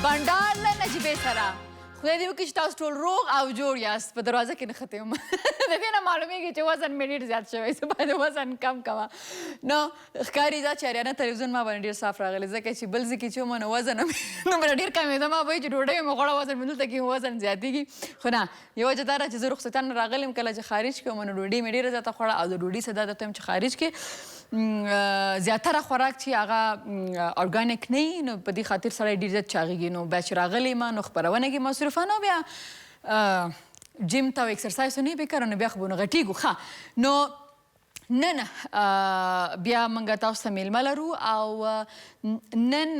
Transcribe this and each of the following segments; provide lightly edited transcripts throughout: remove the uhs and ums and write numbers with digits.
بنډار له نجیبې سره خدای دې وکړي چې تاسو ټول روغ او جوړ یاست په دروازه کې نښتې یم د دې نه معلومیږي چې وزن مې ډېر زیات شوی زه باید وزن کم کوه نو ښکاري دا چې اریانا تلویزیون ما باندې ډېر صاف راغلی ځکه چې بل ځای کې چې وم نو وزن دومره ډېر کمېده ما وایي چې ډوډۍ مې خوړه وزن مې دلته کې وزن زیاتېږي خو نه یوه وجه دا ده چې زه رخصتیان نه راغلی یم کله چې خارج کې وم نو ډوډۍ مې ډېره زیاته خوړه او د ډوډۍ څه دا درته یم چې خارج کې زیاتره خوراک چې هغه ارګانیک نه وي نو په دې خاطر سړی ډېر زیات چاغېږي نو بیا چې راغلی یم نو خپرونه کې مصروفه نو بیا جیم ته او اکسرسایز نه بیکاره نو بیا خو به نو غټېږو ښه نو نن بیا موږ تاسو ته میلمه لرو او نن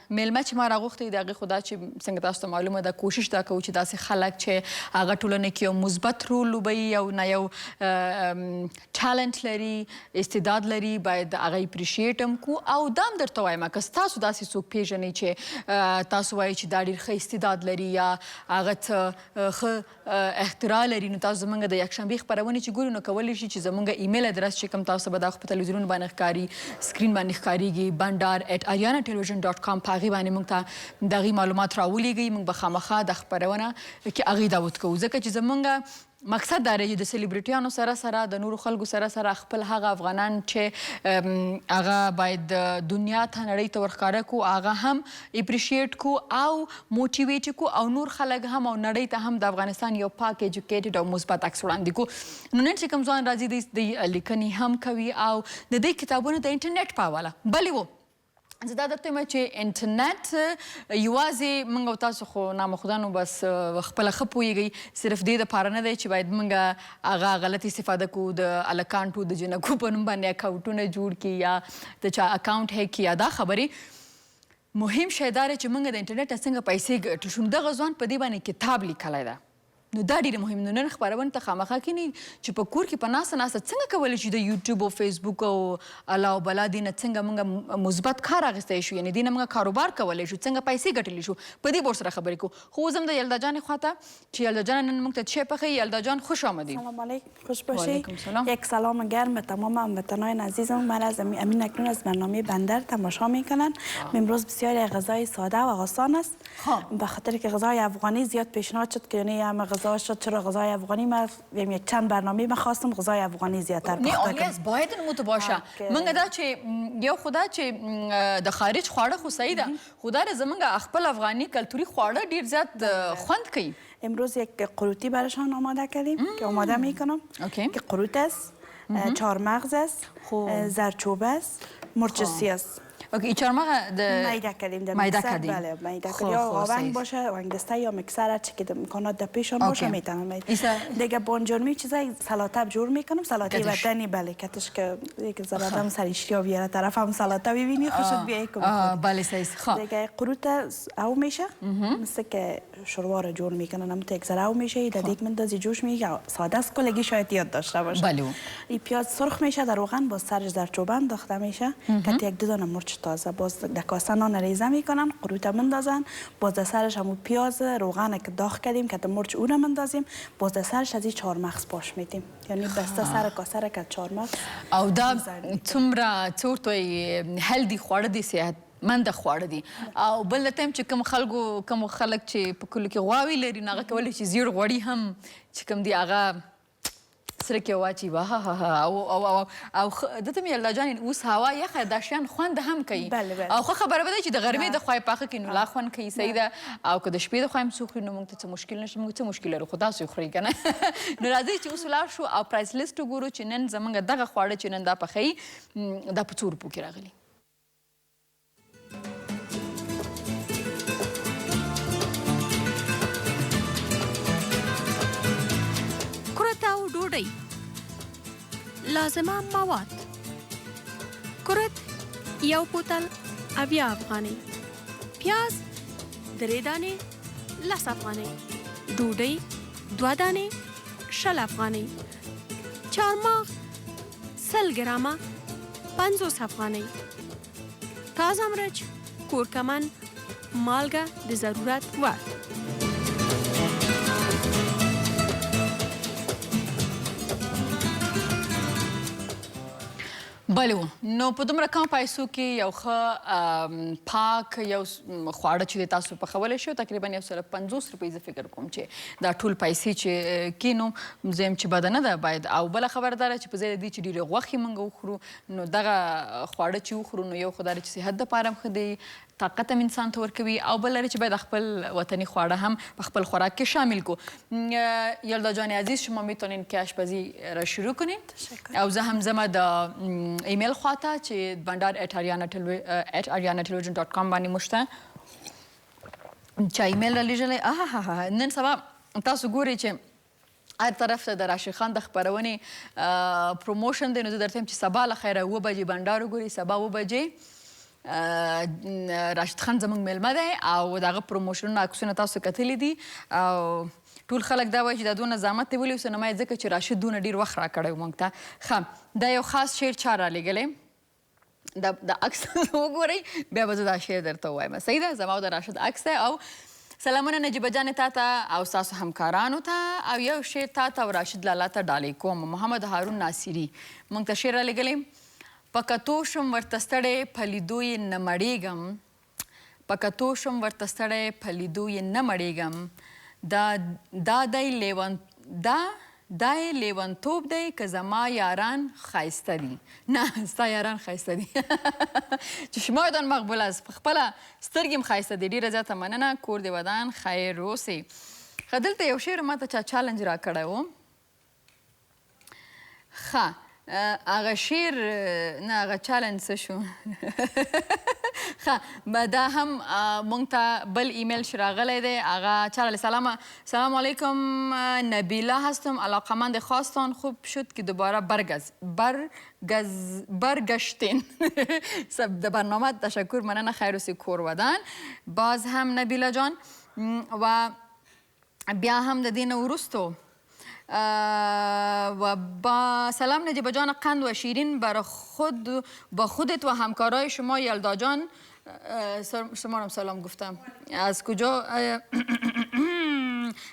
میلمه چې ما راغوښتی د هغې خو دا چې څنګه تاسو ته معلومه ده کوشش دا کوو چې داسې خلک چې هغه ټولنه کې یو مثبت رول لوبوي او نه یو ټالنټ لري استعداد لري باید هغه اپریشیټ هم کړو او دا هم درته وایم که ستاسو داسې څوک پیژنئ چې تاسو وایئ چې دا ډېر ښه استعداد لري یا هغه څه ښه اختراع لري نو تاسو زموږ د یکشنبې خپرونې چې ګورو نو کولی شي چې زموږ ایمیل ادرس چې کوم تاسو به دا خو په تلویزیونونو باندې ښکاري سکرین باندې ښکارېږي bandar@arianatelevision.com په هغې باندې موږ ته د هغې معلومات راولېږئ موږ به خامخا د خپرونه کې هغې دعوت کوو ځکه چې زموږ مقصد دا دی چې د سلیبریټیانو سره سره د نورو خلکو سره سره خپل هغه افغانان چې هغه باید دنیا ته نړۍ ته ورښکاره کړو هغه هم اپریشیټ کړو او موټیویټ کړو او نور خلک هم او نړۍ ته هم د افغانستان یو پاک ایجوکیټډ او مثبت عکس وړاندې کړو نو نن چې کوم ځوان راځي دی لیکنې هم کوي او د دې کتابونه د انټرنیټ په حواله بلې و زه دا درته وایم چې انټرنیټ یوازې موږ او تاسو خو نامخدانو بس خپله ښه پوهېږئ صرف دې دپاره نه دی چې باید موږ هغه غلط استفاده کړو د الکانټو د جنکو په نوم باندې اکاونټونه جوړ کړي یا د چا اکاونټ هیک کړي یا دا خبرې مهم شی دا دی چې موږ د انټرنیټ نه څنګه پیسې ګټو شو نو دغه ځوان په دې باندې کتاب لیکلی ده نو دا ډېره مهم نو نن خپرونه ته خامخا کینی چې په کور کې په ناسته ناسته څنګه کولی شي د یوټیوب او فیسبوک او الله او بلا دې نه څنګه موږ مثبت کار اخیستی شو یعنې دې نه موږ کاروبار کولی شو څنګه پیسې ګټلی شو په دې به ورسره خبرې کوو خو اوس هم د یلدا جانې خواته چې یلدا جان نن موږ ته چی پخوي یلدا جان خوش آمدید سلام علیکم خوش باشید یک سلام گرم به تمام هموطنان عزیزم من از امین اکنون از برنامه بندر تماشا میکنن امروز بسیار غذای ساده و آسان است به خاطر که غذای افغانی زیاد پیشنهاد شد که یعنی همه غذا شد چرا غذای افغانی من یک چند برنامه من خواستم غذای افغانی زیادتر پخته کنم نه باید نموت باشه منګه دا چې یو خدا چې د خارج خواړه خو صحیح ده خو دا زمونږ خپل افغاني کلتوري خواړه ډیر زیات خوند کوي امروز یک قروتی برایشان آماده کردیم که آماده میکنم که قروت است چهارمغز است زردچوبه است مرچ سیاه است اوکی چهارمغز میده کردیم در میکسر بله میده کردیم یا آونگ باشه آونگدسته یا میکسر هر چی که امکانات در پیشان باشه میتونم دیگه بانجرمی چیزای سلاطه جور میکنم سلاطه وطنی بله کتش که یک ذره آدم سر اشتیا بیاره طرف هم سلاطه ببینی خوشت بیای کنی بله صحیح دیگه قروت او میشه مثل که شوروا رو جور میکنن هم یک ذره او میشه در دیگه مندازی جوش میگه ساده است کلگی شاید یاد داشته باشه بله این پیاز سرخ میشه در روغن با سرش زردچوبه انداخته میشه که یک دو دانه مرچ تازه باز در کاسه نان ریزه میکنن قروت مندازن باز در سرش همون پیاز روغن که داغ کردیم که مرچ اون مندازیم باز در سرش از این چهارمغز پاش میدیم یعنی بسته سر کاسه را که چهارمغز او دا څومره څه ورته وایي هیلدي خواړه دي صحت منده خواړه دي او بل ټایم چې کوم خلک چې په کلو کې غواوې لري نو هغه کولی شي زیړ غوړي هم چې کوم دي هغه سره کې واچي او دته مې یلدا جان اوس هوا یخه دا شیان خوند هم کوي او ښه خبره به ده چې د غرمې د خوا یې پاخه کړي نو لا خوند کوي صحیح ده او که د شپې د خوا یې څوک خوري نو موږ ته څه مشکل نشته موږ څه مشکل لرو خو تاسو یې خورئ که نه نو راځئ چې اوس ولاړ شو او پرایس لیسټ وګورو چې نن زموږ دغه خواړه چې نن دا پخوي دا په څو روپو کې راغلي لازمه مواد کرت یو بوتل 80 افغاني پیاز 3 دانې 10 افغاني ډوډۍ 2 دانې 60 افغاني چهارمغز 100 ګرامه 50 افغاني تازه مرچ کورکمن مالګه د ضرورت وړ بلې نو په دومره کم پیسو کې یو ښه پاک یو خواړه چې تاسو پخولی شو تقریبا 150 روپۍ زه فکر کوم چې دا ټول پیسې چې کینو زه یم چې بده نه ده باید او بله خبره دا ده چې په ځای د دې چې ډېرې غوښې موږ وخورو نو دغه خواړه چې وخورو نو یو خو دا چې صحت دپاره هم ښه دی طاقت هم انسان ته ورکوي او بل لري چې باید خپل وطنی خواړه هم په خپل خوراک کې شامل کو. یلدا جان عزیز شما میتونین که آشپزی را شروع کنید او زه هم زما د ایمیل خواته چې bandar@arianatelevision.com باندې مشته چې ایمیل را لیږلی نن سبا تاسو ګورئ چې هر طرف ته د راشد خان د خپرونې پروموشن دی نو زه درته یم چې سبا له خیره 7 بجې بنډار وګورئ سبا 7 بجې راشد خان زموږ میلمه دی او د هغه پروموشنونه عکسونه تاسو کتلي دي او ټول خلک دا وایي چې دا دونه زحمت دی ولې اوسه نما یې ځکه چې راشد دونه ډېر وخت راکړی و موږ ته. ښه دا یو خاص شعر چا رالیږلی د عکس وګورئ بیا به زه دا شعر درته ووایم صحیح ده زما او د راشد عکس دی او سلامونه نجیبه جانې تا ته او ستاسو همکارانو ته او یو شعر تا ته او راشد لالا ته ډالۍ کوم. محمد هارون ناصري موږ ته شعر رالیږلی په کتو شم ورته ستړی په لیدو یې نه مړېږم په کتو شم ورته ستړی په لیدو یې نه مړېږم دا یې لیونتوب دی که زما یاران ښایسته دي نه ستا یاران ښایسته دي چې شما ودان مقبول است په خپله سترګې هم ښایسته دي ډېره زیاته مننه کور دې ودان خیر اوسې. ښه دلته یو شعر ما ته چا چالنج راکړی و ښه هغه شعر نه هغه چالنج څه شو ښه دا هم موږ ته بل ایمیل چې راغلی دی هغه چا راغلی سلام علیکم نبیله هستم علاقمند خواستان خوب شد که دوباره برگشتین د برنامه تشکر مننه خیر اوسې کور ودان باز هم نبیله جان و بیا هم د دې نه وروستو و با سلام نجیبه جان قند و شیرین بر خودت و همکارای شما یلدا جان شما هم سلام گفتم از کجا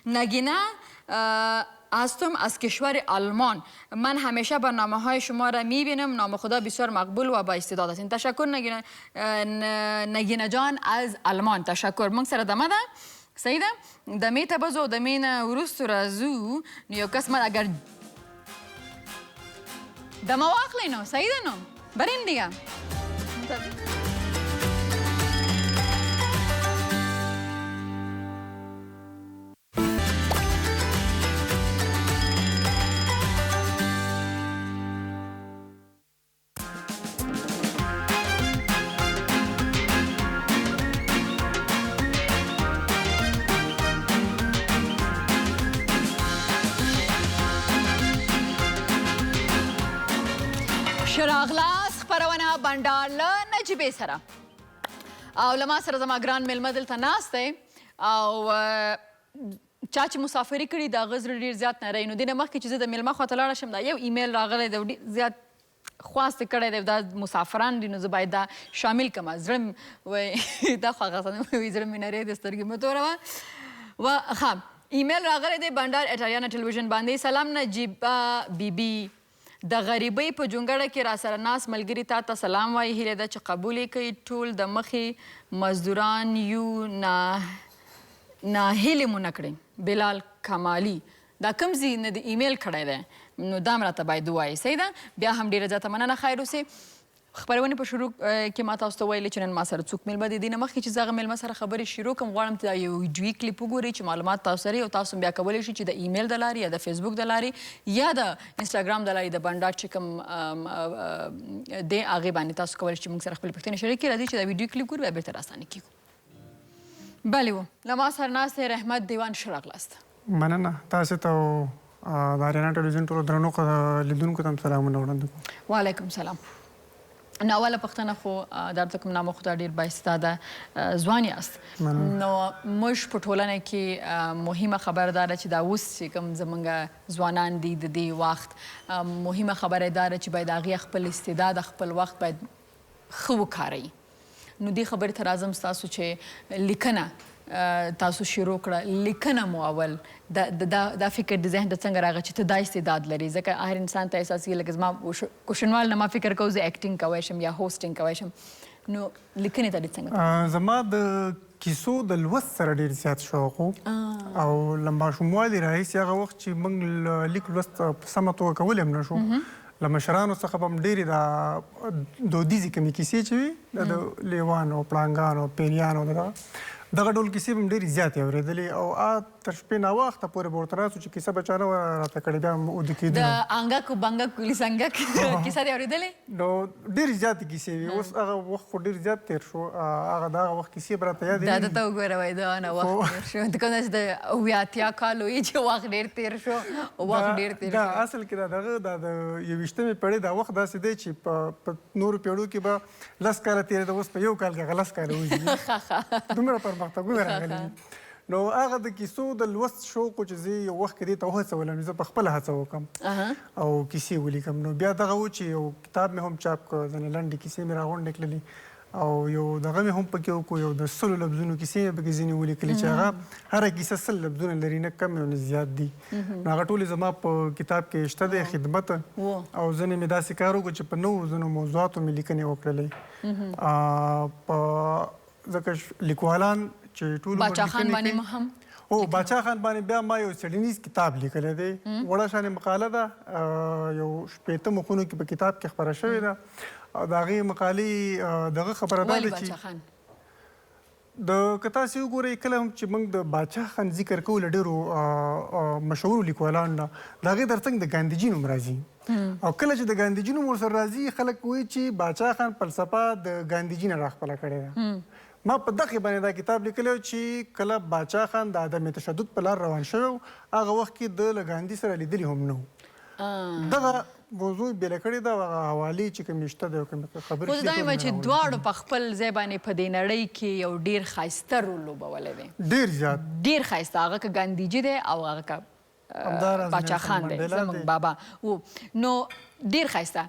نگینه هستم از کشور آلمان من همیشه برنامه های شما را میبینم نام خدا بسیار مقبول و با استعداد هستین تشکر نگینه جان از آلمان تشکر موږ سره دمه ده صحیح ده دمې ته به ځو دمې نه وروستو راځو نو یو کس من اگر دمه واخلی نو صحیح ده نو بریم دیگه راغلاست خپرونه بنډار له نجیبې سره او له ما سره زما ګران میلمه دلته ناست دی او چا چې مسافري کړي د هغه زړه ډېر زیات نری نو دې نه مخکې چې زه د میلمه خواته لاړه شم دا یو ایمیل راغلی دی ډېر زیات خواست یې کړی دی دا مسافران دي نو زه باید دا شامل کړم زړه مې دا خو هغه زړه مې نری دی سترګې مه توروه و ښه ایمیل راغلی دی bandar@ariana.television باندې سلام نجیبه بیبي د غریبۍ په جونګړه کې را سره ناست ملګري تا ته سلام وایي هیله ده چې قبول یې کوي ټول د مخې مزدوران یو ناهیلې مو نه کړئ بلال کمالي دا کوم ځای نه د ایمیل کړی دی نو دا هم راته باید ووایي صحیح ده بیا هم ډېره زیاته مننه خیر اوسې خپرونې په شروع کې ما تاسو ته ویلې چې نن ما سره څوک میلمه دی دې نه مخکې چې زه هغه میلمه سره خبرې شروع کړم غواړم چې دا یو ویډیوي کلیپ وګورئ چې معلومات تاسو لري او تاسو بیا کولی شئ چې د ایمیل د لارې یا د فیسبوک د لارې یا د انسټاګرام د لارې د بنډار چې کوم دی هغې باندې تاسو کولی شئ چې موږ سره خپلې پوښتنې شریکې راځئ چې دا ویډیو کلیپ ګورو بیا بېرته راسانه کیږو بلې و له ما سره ناست دی رحمت دیوان ښه راغلاست مننه تاسو ته د اریانا ټلویزیون ټولو درنو لیدونکو ته هم سلامونه وړاندې کوم وعلیکم سلام نو اوله پوښتنه خو درته کوم نامه خو دا ډېر بااستعداده ځوان یاست نو موږ په ټولنه کې مهمه خبره دا ده چې دا اوس چې کوم زموږ ځوانان دي د دې وخت مهمه خبره دا ده چې باید هغې خپل استعداد خپل وخت باید ښه وکاروي نو دې خبرې ته راځم ستاسو چې لیکنه تاسو شروع کړه لیکنه مو اول دا فکر د ذهن ته څنګه راغی چې ته دا استعداد لري ځکه هر انسان ته احساس کېږي لکه زما کوشنوال نه ما فکر کوم زه اکټینګ کوی شم یا هوسټینګ کوی شم نو لیکنې ته دې څنګه زما د کیسو د لوست سره ډېر زیات شوق و او له ماشوموالي راهیسې هغه وخت چې موږ لیک لوست په سمه توګه کولی هم نه شو له مشرانو څخه به هم ډېرې دا دودیزې کومې کیسې چې وي د لیوانو پړانګانو پیریانو دغه ډول کیسې به هم ډېرې زیاتې اورېدلې او تر شپې ناوخته پورې به ورته راسو چې کیسه به چا نه وه راته کړې بیا هم اوده کېدو د انګک بنګک لیسنګک کیسه دې اورېدلې نو ډېرې زیاتې کیسې وي اوس هغه وخت خو ډېر زیات تېر شو هغه د هغه وخت کیسې به راته یادې دا درته وګوره وایي د هغه نه وخت تېر شو ته کوم داسې د اویا اتیا کال وي چې وخت ډېر تېر شو وخت ډېر تېر شو دا اصل کې دا دغه د 21مې پېړۍ دا وخت داسې دی چې په نورو پیړیو کې به 10 کاله تېرېده اوس په یو کال کې هغه 10 کاله وځي دومره پرمختګونه راغلي نو هغه د کیسو د لوست شوق و چې زه یو وخت کې دې ته وهڅولم چې زه په خپله هڅه وکړم او کیسې ولیکم نو بیا دغه و چې یو کتاب مې هم چاپ کړ ځینې لنډې کیسې مې راغونډې کړلې او یو دغه مې هم پکې وکړو یو د 100 لفظونو کیسې مې پکې ځینې ولیکلې چې هغه هره کیسه 100 لفظونه لري نه کم او نه زیات دي نو هغه ټولې زما په کتاب کې شته دی خدمت او ځینې مې داسې کار وکړو چې په نوو ځینو موضوعاتو مې لیکنې وکړلې په ځکه لیکوالان چې ټولو باچا خان باندې هم او باچا خان باندې بیا ما یو څېړنیز کتاب لیکلی دی وړه شانې مقاله ده یو 15 مخونو کې په کتاب کې خپره شوې ده او د هغې مقالې دغه خبره دا ده چې که تاسې وګورئ کله هم چې موږ د باچا خان ذکر کوو له ډېرو مشهورو لیکوالانو نه د هغې تر څنګ د ګاندهجي نوم راځي او کله چې د ګاندهجي نوم ورسره راځي خلک وایي چې باچا خان فلسفه د ګاندهجي نه راخپله کړې ده ما په دغې باندې دا کتاب لیکلی چې کله باچا خان د عدم تشدد په لار روان شوی هغه وخت کې د له ګاندي سره لیدلي هم نه و دغه موضوع بېله کړې ده او هغه حوالې چې کومې شته دی او کومې خبرې اوس دا وایم چې دواړو په خپل ځای باندې په دې نړۍ کې یو ډېر ښایسته رول لوبولی دی ډېر زیات ډېر ښایسته هغه که ګاندیجي دی او هغه که باچا خان دی زموږ بابا و نو ډېر ښایسته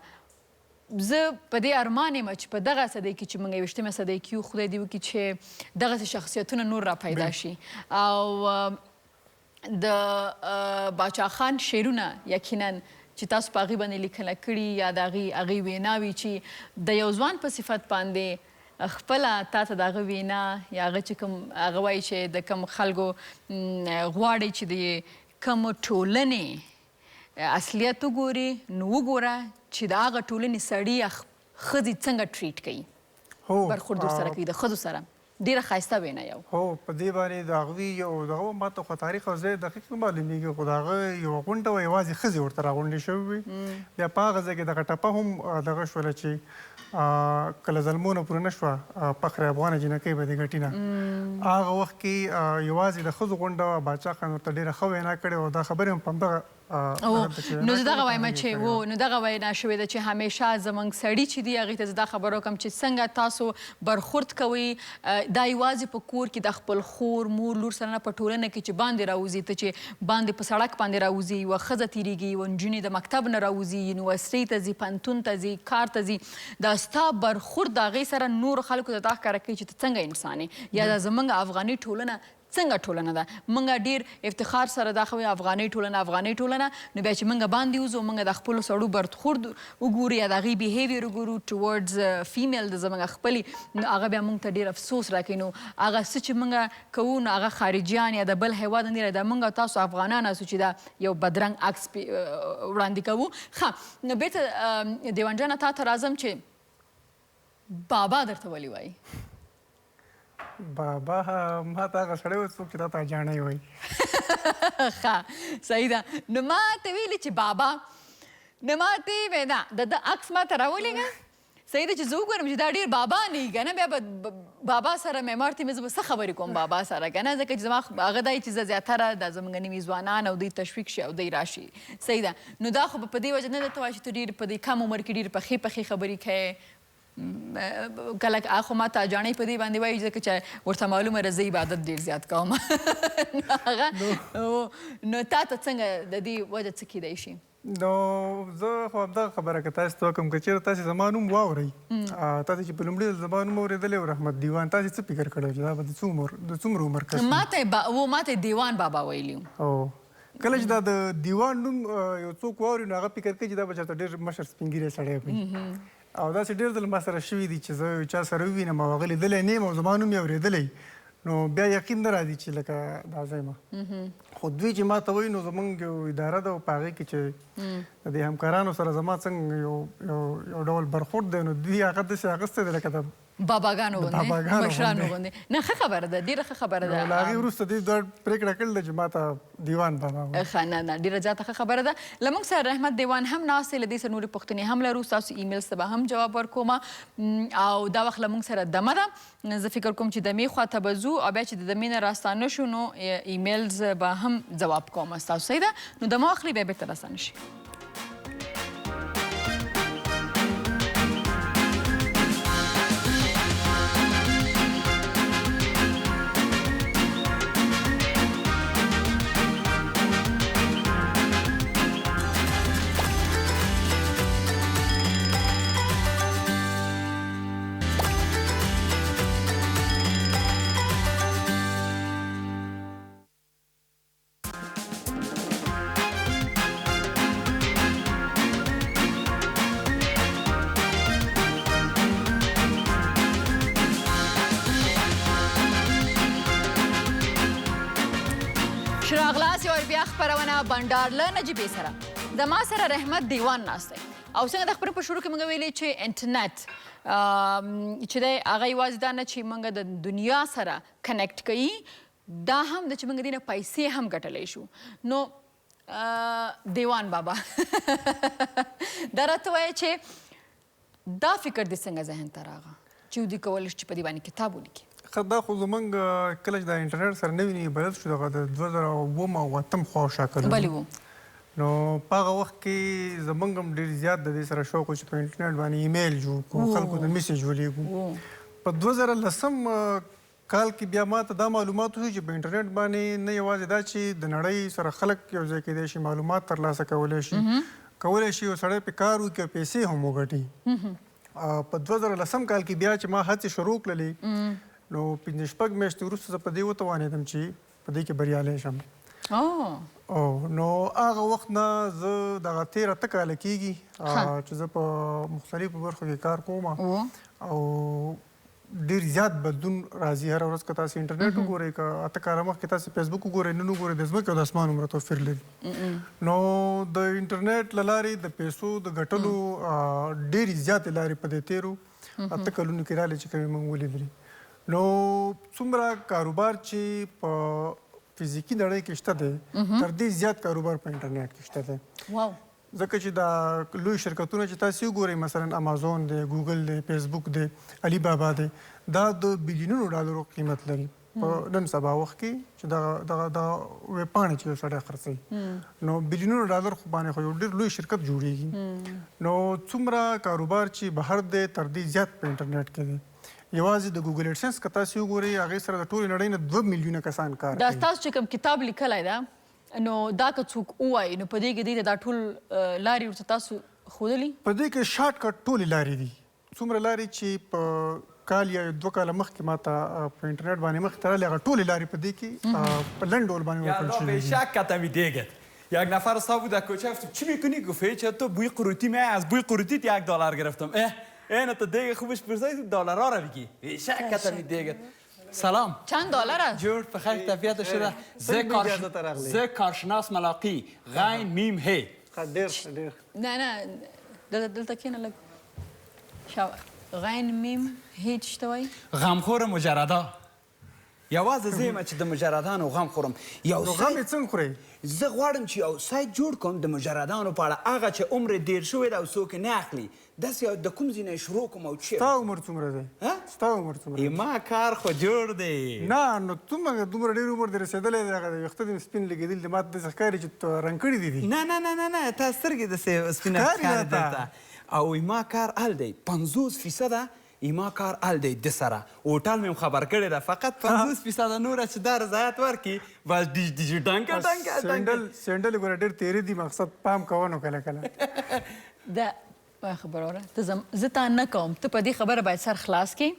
زه په دې ارمان یم چې په دغه صدۍ کې چې موږ 21مه صدۍ کې یو خدای دې وکړي چې دغسې شخصیتونه نور را پیدا شي او د باچا خان شعرونه یقینا چې تاسو په هغې باندې لیکنه کړي یا د هغې ویناوي چې د یو ځوان په صفت باندې خپله تا ته د هغه وینا یا هغه چې کوم هغه وایي چې د کوم خلکو غواړي چې د کوم ټولنې اصلیت وګوري نو وګوره چې د هغه ټولنې سړي یا ښځې څنګه ټریټ کوي برخورد ورسره کوي د ښځو سره ډېره ښایسته وینا یو هو په دې باندې د هغوی یو دغه ما ته خو تاریخ او ځای دقیق نه معلومېږي خو د هغه یوه غونډه وه یوازې ښځې ورته راغونډې شوې وې بیا په هغه ځای کې دغه ټپه هم دغه شوله چې کله زلمونه پوره نه شوه فخر افغانه جینکۍ به دې ګټي نه هغه وخت کې یوازې د ښځو غونډه وه باچا خان ورته ډېره ښه وینا کړې وه دا خبرې هم په همدغه نو زه دغه وایم چې و نو دغه وینا شوې ده چې همیشه زموږ سړي چې دي هغې ته زه دا خبره وکړم چې څنګه تاسو برخورد کوئ دا یوازې په کور کې د خپل خور مور لور سره نه په ټولنه کې چې باندې راوځي ته چې باندې په سړک باندې راوځي یوه ښځه تېرېږي یوه نجونې د مکتب نه راوځي یونیورسټۍ ته ځي پوهنتون ته ځي کار ته ځي دا ستا برخورد د هغې سره نورو خلکو ته دا ښکاره کوي چې ته څنګه انسان یې یا دا زموږ افغاني ټولنه څنګه ټولنه ده موږ ډېر افتخار سره دا خو افغاني ټولنه نو بیا چې موږ باندې وځو موږ د خپلو سړو برخورد وګورو یا د هغې بیهیویر وګورو ټوورډز فیمیل د زموږ خپلې نو هغه بیا موږ ته ډېر افسوس راکوي نو هغه څه چې موږ کوو نو هغه خارجیان یا د بل هیواد نه دا موږ تاسو افغانان اسو چې دا یو بدرنګ عکس وړاندې کوو ښه نو بېرته دیوان جانه تا ته راځم چې بابا درته ولې وایي بابا ما ته هغه سړی و څوک چې تا ته جاڼی وایي ښه صحیح ده نو ما ته ویلې چې بابا نو ما ته ویې نه د ده عکس ما ته راولېږه صحیح ده چې زه وګورم چې دا ډېر بابا نه وي که نه بیا به بابا سره معمار ته مې زه به څه خبرې کوم بابا سره که نه ځکه چې زما هغه دا چې زه زیاتره دا زموږ نوي ځوانان او دوی تشویق شي او دوی راشي صحیح ده نو دا خو په دې وجه نه درته وایي چې ته ډېر په دې کم عمر کې ډېر پخې خبرې کوې کله خو ما ته جاڼۍ په دې باندې وایي ځکه چې ورته معلومه ده زه عبادت ډېر زیات کوم نو تا ته څنګه د دې وجه څه کیدی شي نو زه خو همدغه خبره که تاسو ته وکړم که چېرې تاسې زما نوم واورئ تاسې چې په لومړي ځل زما نوم اورېدلی و رحمت دیوان تاسې څه فکر کړی و چې دا به د څومره عمر کس ماته دیوان بابا ویلي او کله چې دا د دیوان نوم یو څوک واوري نو هغه فکر کوي چې دا به چېرته ډېر مشر سپین ږیری سړی وي او داسې ډېر ځل ما سره شوي دي چې زه یو چا سره ووینم او هغه لیدلی نه یم او زما نوم یې اورېدلی نو بیا یقین نه راځي چې لکه دا زه یم خو دوی چې ما ته وایي نو زموږ یو اداره ده او په هغې کې چې د دې همکارانو سره زما څنګه یو ډول برخورد دی نو دوی هغه داسې اخیستی دی لکه د باباګانو غوندې مشرانو غوندې نه ښه خبره ده ډېره ښه خبره ده له هغې وروسته دوی دا پرېکړه کړې ده چې ما ته دیوان بابا ښه نه ډېره زیاته ښه خبره ده له موږ سره رحمت دیوان هم ناست دی له دې سره نورې پوښتنې هم لرو ستاسو ایمیلز ته به هم جواب ورکوم او دا وخت له موږ سره دمه ده زه فکر کوم چې دمې خواته به ځو او بیا چې د دمې نه راستانه شو نو ایمیلز به هم ځواب کوم ستاسو صحیح ده نو دمه واخلئ بیا بېرته راستانه شي راغلاست یو بیا خپرونه بنډار له نجیبې سره د ما سره رحمت دیوان ناست دی او څنګه د خبرې په شروع کې موږ ویلي چې انټرنیټ چې دی هغه یوازې دا نه چې موږ د دنیا سره کنیکټ کوي دا هم د چې موږ دې نه پیسې هم ګټلی شو نو دیوان بابا دا راته وایه چې دا فکر دې څنګه ذهن ته راغه چې دوی کولی شي چې په دې باندې کتاب ولیکي دا خو زموږ کله چې د انټرنیټ سره نوي نوي بلد شو دغه د 2008 او 2008 خواوشا کلونه بلې وو نو په هغه وخت کې زموږ هم ډېر زیات د دې سره شوق و چې په انټرنیټ باندې ایمیل جوړ کړو خلکو ته میسیج ولیږو په 2010 کال کې بیا ما ته دا معلومات وشو چې په انټرنیټ باندې نه یوازې دا چې د نړۍ سره خلک یو ځای کېدای شي معلومات ترلاسه کولی شي کولی شي یو سړی پې کار وکړي او پیسې هم وګټي په 2010 کال کې بیا چې ما هڅې شروع کړلې نو 5-6 میاشتې وروسته زه په دې وتوانېدم چې په دې کې بریالی شم او نو هغه وخت نه زه دغه 13 کاله کېږي چې زه په مختلفو برخو کې کار کوم او ډېر زیات بدلون راځي هره ورځ که تاسې انټرنیټ وګورئ که 8 کاله مخکې تاسې فیسبوک وګورئ نن وګورئ د ځمکې او د اسمان عمره توپیر لري نو د انټرنیټ له لارې د پیسو د ګټلو ډېرې زیاتې لارې په دې تېرو 8 کلونو کې راغلې چې کومې موږ ولیدلې نو څومره کاروبار چې په فزیکي نړۍ کې شته دی تر دې زیات کاروبار په انټرنیټ کې شته دی ځکه چې دا لوی شرکتونه چې تاسې وګورئ مثلا امازون دی ګوګل دی فیسبوک دی علي بابا دی دا د بیلیونونو ډالرو قیمت لري په نن سبا وخت کې چې دغه ویبپاڼې چې یو سړی خرڅوي نو بیلیونونو ډالر خو باندې خو یو ډېر لوی شرکت جوړیږي نو څومره کاروبار چې بهر دی تر دې زیات په انټرنیټ کې دی یوازې د ګوګل اډسنس که تاسې وګورئ هغې سره د ټولې نړۍ نه 2 میلیونه کسان کار کوي دا ستاسو چې کوم کتاب لیکلی ده نو دا که څوک ووایي نو په دې کې دوی ته دا ټول لارې ورته تاسو ښودلي په دې کې شارټ کټ ټولې لارې دي څومره لارې چې په کال یا 2 کاله مخکې ما ته په انټرنیټ باندې مخکې تړلې هغه ټولې لارې په دې کې په لنډ ډول باندې ورکړل شوي دي شکت میدهگت یک نفر صاحب در کوچه گفت چی میکنی گفت چه تو بوی قروتی من از بوی قروتیت $1 گرفتم اینه تو دیگه خوبش پرسید دلارها رو بگی شکت میدهگت سلام چند دلاره جور بخیر طبیعت شده ز کارشناس ملاقی غین میم هی ډېر نه دلته کښېنه لږ غین میم هی څه ته وایي غمخور مجردا یوازې زه یم چې د مجردانو غم خورم نو غم یې څنګه خورئ زه غواړم چې یو سایت جوړ کړم د مجردانو په اړه هغه چې عمر ډېر شوی دی او څوک یې نه اخلي داسې د کوم ځای نه یې شروع کړم او ستا عمر څومره دی ستا عمر څومره ما کار خو جوړ دی نه نو دومره ډېر عمر دې رسېدلی دی هغه د ویښته دې سپین لګېدلي دي ما ته داسې ښکاري چې رنګ کړي دي نه تا سترګې داسې سپینه ښکاري درته او ما کار حل دی 50% ایما کار ال دی د سره هوټل مې خبر کړی ده فقط 50% نوره چې دا رضایت ورکړي بس ډنګه سینډل ګوره ډېر تیری دي مقصد پام کوه نو کله کله دا خبره وره زه تا نه کوم ته په دې خبره باید سر خلاص کړي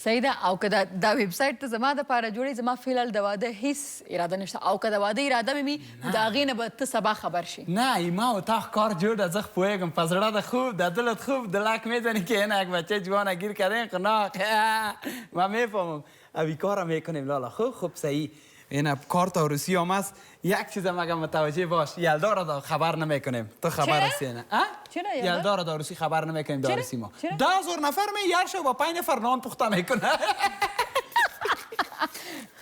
صحیح ده او که دا ویب سایټ ته زما دپاره جوړې زما فعلال د واده هیڅ اراده نشته او که د واده اراده مې وي د هغې نه به ته سبا خبر شي نه ایما و تا کار جور ده زه پوهیږم په زړه ده خوب ده دلت خوب دلک میزنی که اینک بچه جوانه گیر کردین قناق من میفهمم اوی کارم میکنیم لالا خوب صحیح این کارت روسی هم است یک چیز مگه متوجه باش یلدا را خبر نمیکنیم تو خبر هستی نه چرا یلدا را روسی خبر نمیکنیم دارسی ما 10,000 نفر می یار شو با 5 نفر نان پخته میکنه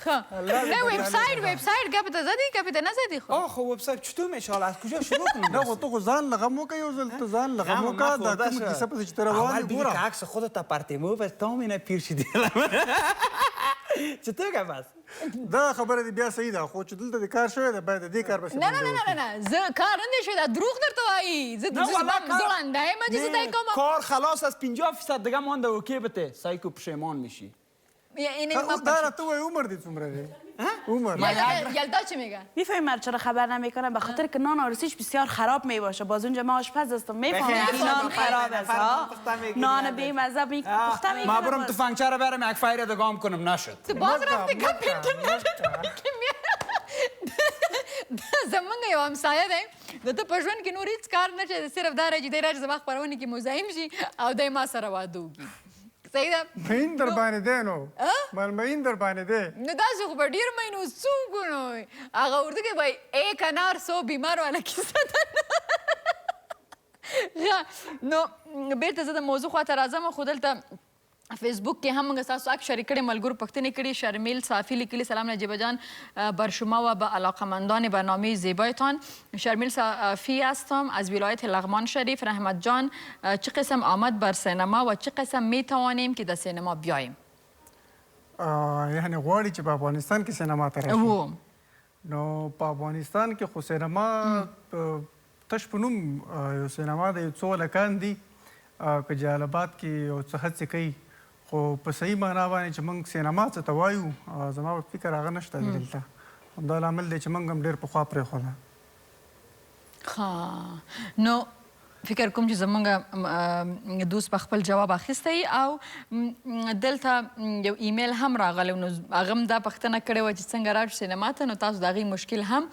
نه ویب سایت گپ ته زدی گپ ته نزدی خو خب ویب سایت چطور میشه از کجا شروع کنیم نه خو تو خو ځان لغم وکړه یو ځل ته ځان لغم وکړه دا کومه کیسه پسې چې ته روان یې ګوره که عکس خودت پرتیمو و تامینه پیر شدی چطور گپ است دا خبره دی بیا صحیح ده خو چې دلته د کار شوی ده باید د دې کار پسې نه زه کار نه دی شوی دا دروغ درته وایي زه زړنده یم چې زه دی کوم کار خلاص از 50% دیگه مانده اوکی بته سایکو پشیمان میشی دا را تو وای عمر دی څومره دی عمر یلدا چی میگه میفهمی چرا خبر نمیکنه به خاطر که نان آرسیش بسیار خراب میباشه باز اونجا ما آشپز هستم میفهمی نان خراب است نان بی مزه پخته میکنه ما برم تفنگچه رو برم یک فایر دگام کنم نشد تو باز رفتی کپ اینترنت زمونږ یو همسایه دی د ده په ژوند کې نور هېڅ کار نه چې صرف دا راځي دی راځي زما خپرونې کې مزاحم شي او دی ما سره واده وکړي صحیح ده مین در باندې دی نو مین در باندې دی نو داسې خو به ډېر مینو څوک نو هغه اردو کې وایي ایک انار 100 بیمار والا کیسه ده نو بېرته زه د موضوع خواته راځم خو دلته فیسبوک کې هم موږ ستاسو عکس شریک کړی ملګرو پوښتنې کړي شرمیل صافی لیکلي سلام نجیبه جان بر شما و به علاقمندان برنامه زیبایتان شرمیل صافی هستم از ولایت لغمان شریف رحمت جان چه قسم آمد بر سینما و چه قسم می توانیم که در سینما بیاییم یعنی غواړي چې په افغانستان کې سینما ته راشي نو په افغانستان کې خو سینما تش په نوم یو سینما د یو څو هلکان دي که جلالاباد کې یو څه هڅې کوي خو په صحیح معنا باندې چې موږ سینما څه ته وایو زما په فکر هغه نشته دلته همدا لامل دی چې موږ هم ډېر پخوا پرېښوده نو فکر کوم چې زمونږ دوست په خپل جواب اخیستی او دلته یو ایمیل هم راغلی نو هغه هم دا پوښتنه کړې وه چې څنګه راشو سینما ته نو تاسو د هغې مشکل هم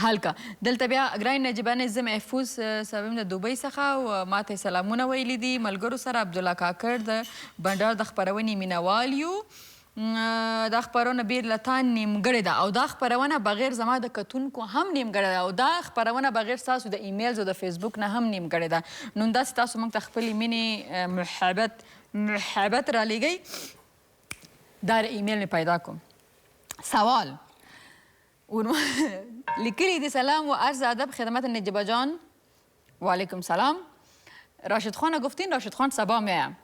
حل که دلته بیا ګران نجیبه زه محفوظ صاحب د دوبۍ څخه او ما ته یې سلامونه ویلي دي ملګرو سره عبدالله کاکړ د بنډار د خپرونې مینوال یو دا خپرونه بیرته نیمګړې ده او دا خپرونه بغیر زما د کتونکو هم نیمګړې ده او دا خپرونه بغیر ستاسو د ایمیلز او د فیسبوک نه هم نیمګړې ده نو همداسې تاسو موږ ته خپلې مینې محبت رالیږئ دا ایمیل مې پیدا کوم سوال لیکلی دی سلام و عرض ادب خدمت نجیبه جان و علیکم سلام راشد خان گفتین راشد خان صبا میایم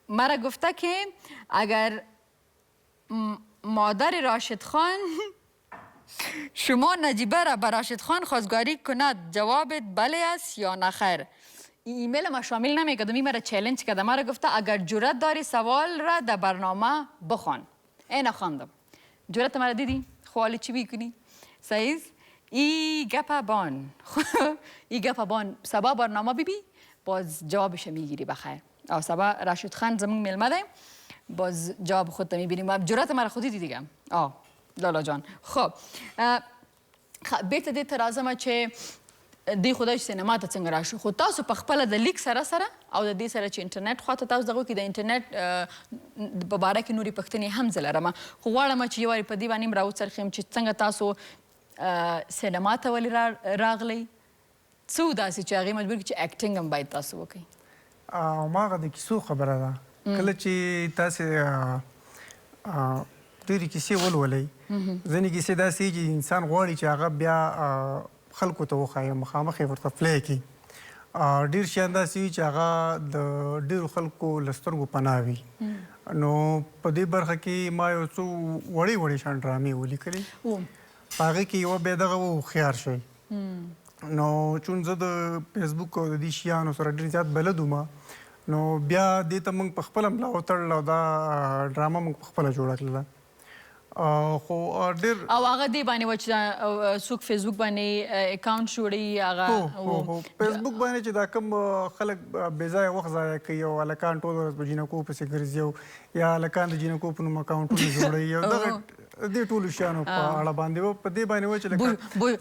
مرا گفته که اگر مادر راشد خان شما نجیبه را به راشد خان خواستگاری کند جوابت بله است یا نه خیر ایمیل ما شامل نمیکردم این مرا چالش کرده مرا گفته اگر جرأت داری سوال را در برنامه بخوان این خواندم جرأت مرا دیدی خوالی چی بیکنی سعید ای گپا بان سبا برنامه بیبی باز جوابش میگیری بخیر او سبا راشد خان زمون میلمه دیم باز جواب خودت میبینیم جرأت مرا خودی دیگه لالا جان خب بیرته دې ته راځم چې دی خدای سینما ته څنګه راشو خو تاسو په خپله د لیک سره او د دې سره چې انټرنیټ خواته تاسو دغه کې د انټرنیټ په باره کې نورې پوښتنې هم زه لرم خو غواړم چې یو وارې په دې باندې هم راوڅرخیم چې څنګه تاسو سینما ته ولې راغلی څه داسې چې هغې مجبور کړي چې اکټینګ هم باید تاسو وکړئ هماغه د کیسو خبره ده کله چې تاسې ډېرې کیسې ولولئ ځینې کیسې داسې چې انسان غواړي چې هغه بیا خلکو ته وښایي مخامخ یې ورته پلی کړي ډېر شیان داسې وي چې هغه د ډېرو خلکو له سترګو پناه وي نو په دې برخه کې ما یو څو وړې شان ډرامې ولیکلې په هغې کې یوه بیا دغه هوښیار شئ نو چون زه د فیسبوک او د دې شیانو سره ډېر زیات بلد وم نو بیا دې ته موږ په خپله ملا وتړل او دا ډرامه موږ په خپله جوړه کړله خو ډېر او هغه دې باندې و چې څوک فیسبوک باندې اکاونټ جوړوي هغه فیسبوک باندې چې دا کوم خلک بې ځایه وخت ضایع کوي او هلکان ټوله ورځ په جینکو پسې ګرځي او یا هلکان د جینکو په نوم اکاونټونه جوړوي او دغه دې ټولو شیانو په اړه باندې و په دې باندې و چې لکه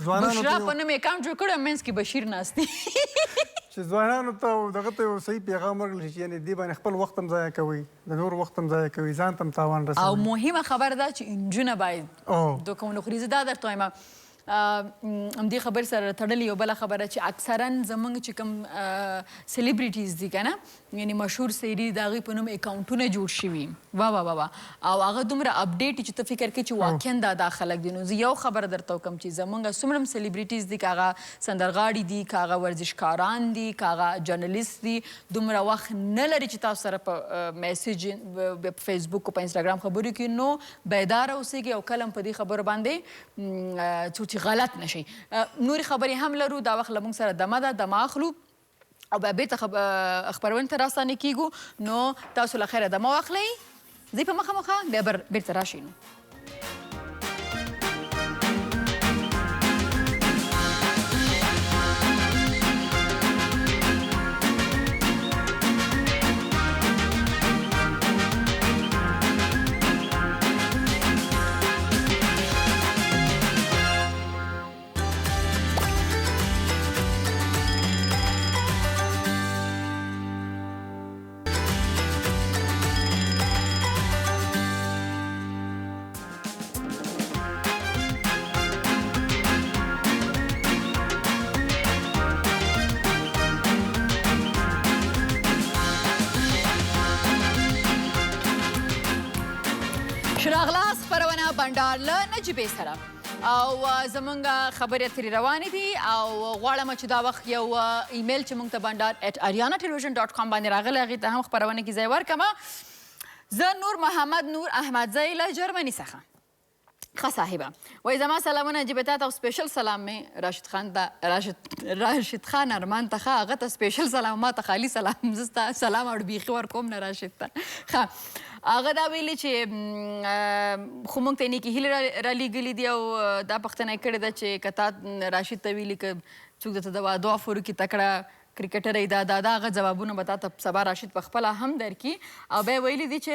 ځوانانو بشرا په نوم اکاونټ جوړ کړی منځ کې بشیر ناست دی چې ځوانانو ته دغه ته یو صحیح پیغام ورکړل شي یعنې دې باندې خپل وخت هم ضایع کوئ د نور وخت هم ضایع کوئ ځان ته هم تاوان رسوي او مهمه خبره ده چې نجونه باید دوکمونه خوري زه دا درته وایم همدې خبرې سره تړلې یو بله خبره چې اکثرا زموږ چې کوم سلیبریټیز دي که نه یعنې مشهور سیري د هغوی په نوم اکاونټونه جوړ شوي واه او هغه دومره اپډیټ چې ته فکر کوې چې واقعا دا خلک دي نو زه یو خبره درته وکړم چې زموږ څومره هم سلیبریټیز دي که هغه سندرغاړي دي که هغه ورزشکاران دي که هغه جرنلیست دي دومره وخت نه لري چې تاسو سره په میسیج په فیسبوک او په انسټاګرام خبرې کوي نو بیداره اوسېږئ او کله هم په دې خبرو باندې څوک چې غلط نشي نورې خبرې هم لرو دا وخت له موږ سره دمه ده دمه اخلو او بیا بیرته خپرونې ته راستانه کیږو نو تاسو له خیره دمه واخلئ ځئ په مخه بیا بیرته راشئ نو شراغلاس خپرونه بنډار له نجیبې سره او زمونږ خبرې اترې روانې دي او غواړم چې دا وخت یو ایمیل چې موږ ته bhandar@arianatelevision.com باندې راغلی هغې ته هم خپرونه کې ځای ورکړم زه نور محمد نور احمدزی له جرمني څخه ښه صاحبه وایي زما سلامونه نجیبې تا ته سپیشل سلام مې راشد خان ارمان ته ښه هغه ته سپیشل سلام ما ته خالي سلام زه ستا سلام اړ بیخي ورکوم نه راشد ته ښه هغه دا ویلي چې خو موږ ته یې نیکې هیلې رالیږلي دي او دا پوښتنه یې کړې ده چې که تا راشد ته ویلي که څوک درته د واده افر وکړي تکړه کرکټر یې دا هغه ځوابونه به تا ته سبا راشد پخپله هم درکړي او بیا یې ویلي دي چې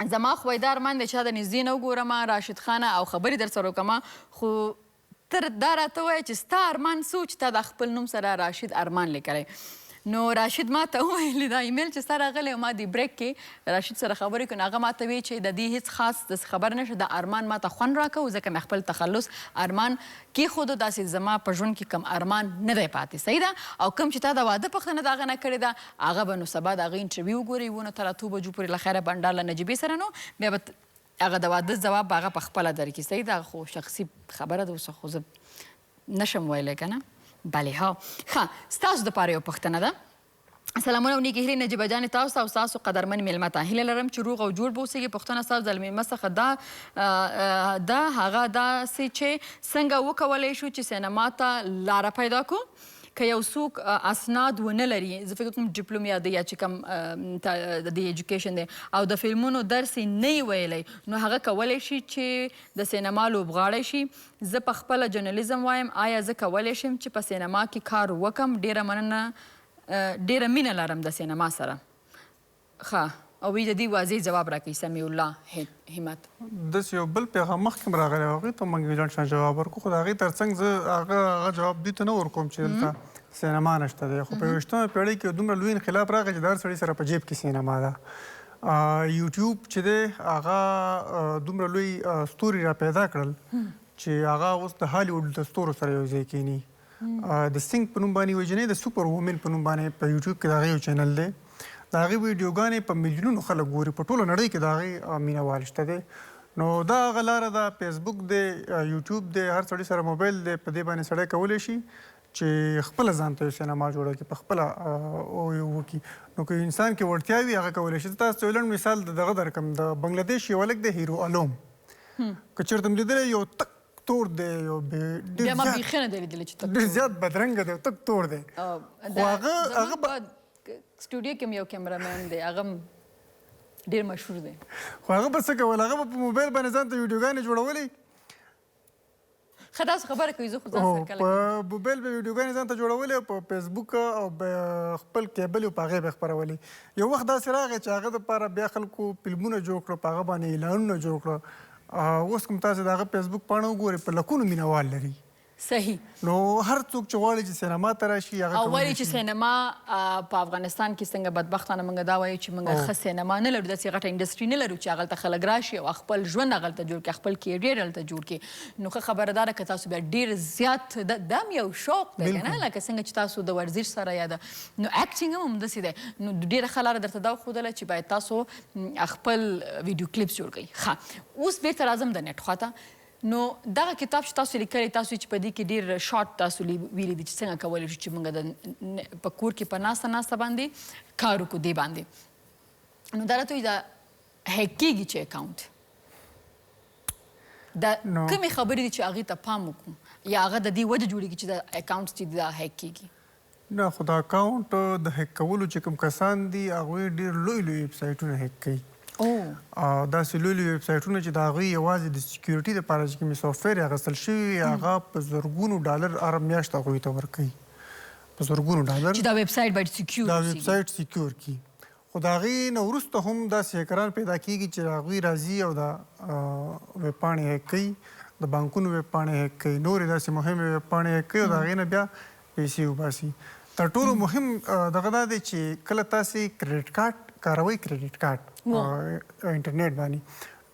زما خو دا ارمان دی چا د نږدې نه وګورم راشد خانه او خبرې در سره وکړم خو ته دا راته ووایه چې ستا ارمان څه و چې تا د خپل نوم سره راشد ارمان لیکلی نو راشد ما ته وویلې دا ایمیل چې ستا راغلی او ما دې بریک کې راشد سره خبرې کړو نو هغه ما ته ویل چې د دې هېڅ خاص داسې خبر نشته د ارمان ما ته خوند راکوو ځکه مې خپل تخلص ارمان کېښودو داسې زما په ژوند کې کم ارمان نه دی پاتې صحیح ده او کوم چې تا د واده پوښتنه د هغه نه کړې ده هغه به نو سبا د هغې انټرویو وګورئ 9:30 بجو پورې له خیره بنډار له نجیبې سره نو بیا به هغه د واده ځواب به هغه پخپله درکړي صحیح ده خو شخصي خبره ده اوس خو زه نشم ویلی که نه بلې ها ښه ستاسو دپاره یو پوښتنه ده سلامونه او نیکې هیلې نجیبه جانې تاسو ته او ستاسو قدرمن میلمه ته هیله لرم چې روغ او جوړ به اوسېږي پوښتنه ستاسو د میلمه څخه دا هغه داسې چې څنګه وکولی شو چې سینما ته لاره پیدا کړو که یو څوک اسناد ونه لري زه فکر کوم ډیپلوم یا دی یا چې کوم د ایجوکیشن دی او د فلمونو درس یې نه وي ویلی نو هغه کولی شي چې د سینما لوبغاړی شي زه په خپله جرنالیزم وایم آیا زه کولی شم چې په سینما کې کار وکړم ډیره مننه ډیره مینه لرم د سینما سره ښه او وی د دې واضح جواب راکوي سمیع الله همت داسې یو بل پیغام مخکې م راغلی هغې ته موږ یو ځان شان جواب ورکړو خو د هغې تر څنګ زه هغه جواب دوی ته نه ورکوم چې دلته سینما نشته دی خو په 21مه پیړۍ کې دومره لوی انقلاب راغی چې د هر سړي سره په جیب کې سینما ده یوټیوب چې دی هغه دومره لوی ستوري را پیدا کړل چې هغه اوس د هالیوډ د ستورو سره یو ځای کینی د سینګ په نوم باندې یوه جنۍ د سوپر وومن په نوم باندې په یوټیوب کې د هغې یو چینل دی د هغې ویډیوګانې په میلیونونو خلک ګوري په ټوله نړۍ کې د هغې مینهوال شته دی نو دا هغه لاره ده فیسبوک دی یوټیوب دی هر سړي سره موبایل دی په دې باندې سړی کولی شي چې خپله ځان ته یو سینما جوړه کړي په خپله وکړي نو که انسان کې وړتیا وي هغه کولی شي تاسو ته یو لنډ مثال د دغه درکړم د بنګلادیش یو هلک دی هیرو الوم که چېرته م لیدلی یو تک تور دی یو ډېر بیخي نه دی لیدلی چې ډېر زیات بدرنګه دی تک تور دی خو هغه سټوډیو کې یو کیمرامین دی هغه ډېر مشهور دی خو هغه به څه کول هغه به په موبایل باندې ځان ته ویډیوګانې جوړولې ښه تاسو خبره کوئ زه خو ځان سره کله په موبایل به ویډیوګانې ځان ته جوړولې او په فیسبوک او خپل کیبل په هغې به خپرولې یو وخت داسې راغی چې هغه دپاره بیا خلکو فلمونه جوړ کړه په هغه باندې اعلانونه جوړ کړه اوس کوم تاسو د هغه فیسبوک پاڼه وګورئ په لکونو مینوال لري صحیح نو هر څوک چې غواړي چې سینما ته راشي هغه او ولې چې سینما په افغانستان کې څنګه بدبختانه موږ دا وایو چې موږ ښه سینما نه لرو داسې غټه انډسټري نه لرو چې هغلته خلک راشي او خپل ژوند هغلته جوړ کړي خپل کیریر هلته جوړ کړي نو ښه خبره دا ده که تاسو بیا ډېر زیات دا هم یو شوق دی که نه لکه څنګه چې تاسو د ورزش سره یا د نو اکټینګ هم همداسې دی نو ډېره ښه لاره درته دا وښودله چې باید تاسو خپل ویډیو کلیپس جوړ کړئ ښه اوس بېرته راځم د نیټ خواته نو دغه کتاب چې تاسو لیکلی تاسو چې په دې کې ډېر شارټ تاسو ویلي دي چې څنګه کولی شو چې موږ په کور کې په ناسته باندې کار وکړو دې باندې نو دا راته وایي دا هیک کېږي چې اکاونټ دا کومې خبرې دي چې هغې ته پام وکړو یا هغه د دې وجه جوړېږي چې دا اکاونټ چې دا هیک کېږي نه خو دا اکاونټ د هیک کولو چې کوم کسان دي هغوی ډېر لوی ویب سایټونه هیک کوي داسې لوی ویب سایټونه چې د هغوی یوازې د سکیورټي دپاره چې کومې سافټویر اخیستل شوي هغه په زرګونو ډالر هره میاشت هغوی ته ورکوي په زرګونو ډالر چې دا ویب سایټ باید سکیور دا ویب سایټ سکیور کړي خو د هغې نه وروسته هم داسې هیکران پیدا کېږي چې هغوی راځي او دا ویب پاڼې هیک کوي د بانکونو ویب پاڼې هیک کوي نورې داسې مهمې ویب پاڼې هیک کوي او د هغې نه بیا پیسې وباسي تر ټولو مهم دغه دا دی چې کله تاسې کریډټ کارت کاروئ کریډټ کارت انټرنیټ باندې